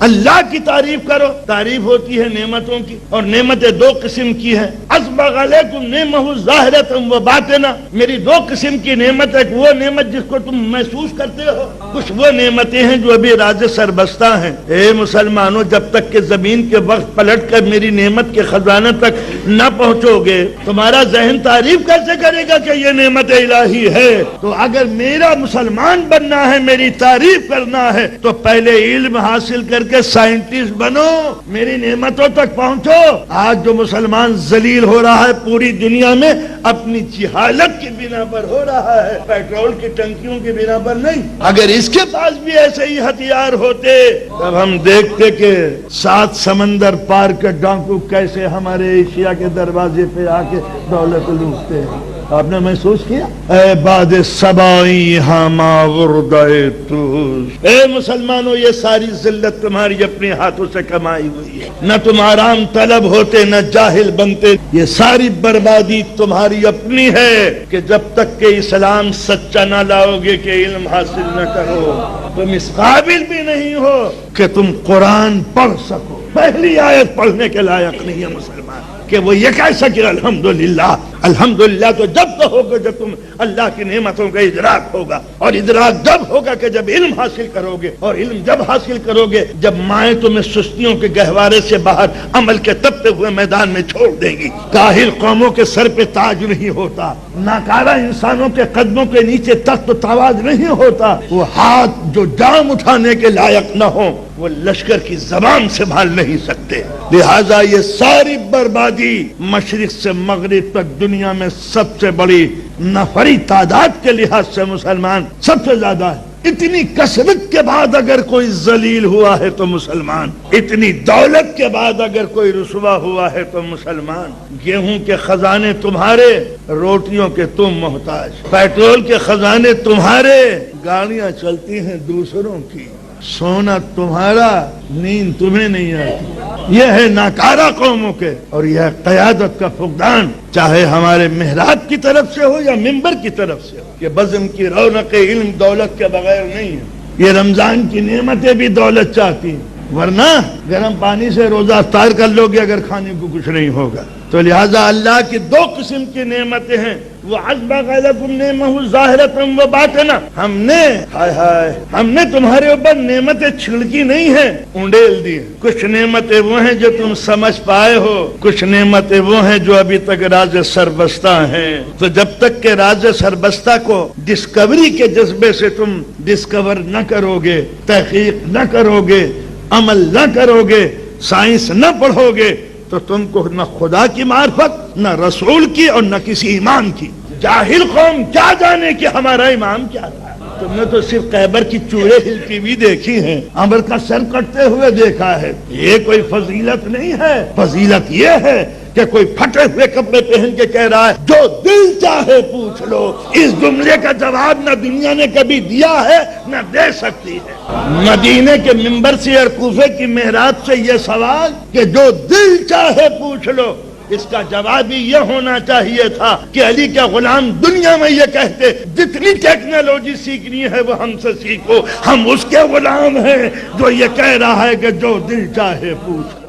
اللہ کی تعریف کرو. تعریف ہوتی ہے نعمتوں کی، اور نعمتیں دو قسم کی ہیں. اسبغ علیکم نعمہ ظاہرۃ و باطنہ، میری دو قسم کی نعمت ہے. وہ نعمت جس کو تم محسوس کرتے ہو، کچھ وہ نعمتیں ہیں جو ابھی راز سربستہ ہیں. اے مسلمانوں، جب تک کہ زمین کے وقت پلٹ کر میری نعمت کے خزانے تک نہ پہنچو گے، تمہارا ذہن تعریف کیسے کرے گا کہ یہ نعمت الہی ہے؟ تو اگر میرا مسلمان بننا ہے، میری تعریف کرنا ہے، تو پہلے علم حاصل کر کے سائنٹسٹ بنو، میری نعمتوں تک پہنچو. آج جو مسلمان ذلیل ہو رہا ہے پوری دنیا میں، اپنی جہالت کی بنا پر ہو رہا ہے، پیٹرول کی ٹنکیوں کی بنا پر نہیں. اگر اس کے پاس بھی ایسے ہی ہتھیار ہوتے، تب ہم دیکھتے کہ 7 سمندر پار کے ڈاکو کیسے ہمارے ایشیا کے دروازے پہ آ کے دولت لوٹتے ہیں. آپ نے محسوس کیا؟ اے باد سبائی ہاما وردائے توس، اے مسلمانوں، یہ ساری ذلت تمہاری اپنے ہاتھوں سے کمائی ہوئی ہے. نہ تم آرام طلب ہوتے، نہ جاہل بنتے. یہ ساری بربادی تمہاری اپنی ہے کہ جب تک کہ اسلام سچا نہ لاؤ گے، کہ علم حاصل نہ کرو، تم اس قابل بھی نہیں ہو کہ تم قرآن پڑھ سکو. پہلی آیت پڑھنے کے لائق نہیں ہے مسلمان کہ وہ یہ کہہ سکے الحمدللہ. الحمدللہ تو جب تو ہوگا جب تم اللہ کی نعمتوں کا ادراک ہوگا، اور ادراک جب ہوگا کہ جب علم حاصل کرو گے، اور علم جب حاصل کرو گے جب مائیں تمہیں سستیوں کے گہوارے سے باہر عمل کے تپتے ہوئے میدان میں چھوڑ دیں گی. کاہل قوموں کے سر پہ تاج نہیں ہوتا، ناکارہ انسانوں کے قدموں کے نیچے تخت و تاج نہیں ہوتا. وہ ہاتھ جو جام اٹھانے کے لائق نہ ہو، وہ لشکر کی زبان سنبھال نہیں سکتے. لہذا یہ ساری بربادی مشرق سے مغرب تک دنیا میں سب سے بڑی نفری تعداد کے لحاظ سے مسلمان سب سے زیادہ ہے. اتنی کثرت کے بعد اگر کوئی ذلیل ہوا ہے تو مسلمان، اتنی دولت کے بعد اگر کوئی رسوا ہوا ہے تو مسلمان. گیہوں کے خزانے تمہارے، روٹیوں کے تم محتاج. پیٹرول کے خزانے تمہارے، گاڑیاں چلتی ہیں دوسروں کی. سونا تمہارا، نیند تمہیں نہیں آتی. یہ ہے ناکارہ قوموں کے، اور یہ ہے قیادت کا فقدان، چاہے ہمارے محراب کی طرف سے ہو یا منبر کی طرف سے ہو. یہ بزم کی رونق علم دولت کے بغیر نہیں ہے. یہ رمضان کی نعمتیں بھی دولت چاہتی ہیں، ورنہ گرم پانی سے روزہ افطار کر لو گے اگر کھانے کو کچھ نہیں ہوگا. تو لہذا اللہ کی دو قسم کی نعمتیں ہیں. وہ اسبغ علیکم نعمہ ظاہرۃ و باطنہ، ہم نے تمہارے اوپر نعمتیں چھڑکی نہیں ہیں، انڈیل دی. کچھ نعمتیں وہ ہیں جو تم سمجھ پائے ہو، کچھ نعمتیں وہ ہیں جو ابھی تک راز سربستہ ہیں. تو جب تک کہ راز سربستہ کو ڈسکوری کے جذبے سے تم ڈسکور نہ کرو گے، تحقیق نہ کرو گے، عمل نہ کرو گے، سائنس نہ پڑھو گے، تو تم کو نہ خدا کی معرفت، نہ رسول کی، اور نہ کسی امام کی. جاہل قوم کیا جانے کہ ہمارا امام کیا تھا. تم نے تو صرف خیبر کی چوڑے ہلتی بھی دیکھی ہیں، عمر کا سر کٹتے ہوئے دیکھا ہے. یہ کوئی فضیلت نہیں ہے. فضیلت یہ ہے کہ کوئی پھٹے ہوئے کپڑے پہن کے کہہ رہا ہے جو دل چاہے پوچھ لو. اس جملے کا جواب نہ دنیا نے کبھی دیا ہے نہ دے سکتی ہے. مدینے کے منبر سے اور کوفے کی محراب سے یہ سوال کہ جو دل چاہے پوچھ لو، اس کا جواب ہی یہ ہونا چاہیے تھا کہ علی کے غلام دنیا میں یہ کہتے جتنی ٹیکنالوجی سیکھنی ہے وہ ہم سے سیکھو، ہم اس کے غلام ہیں جو یہ کہہ رہا ہے کہ جو دل چاہے پوچھ لو.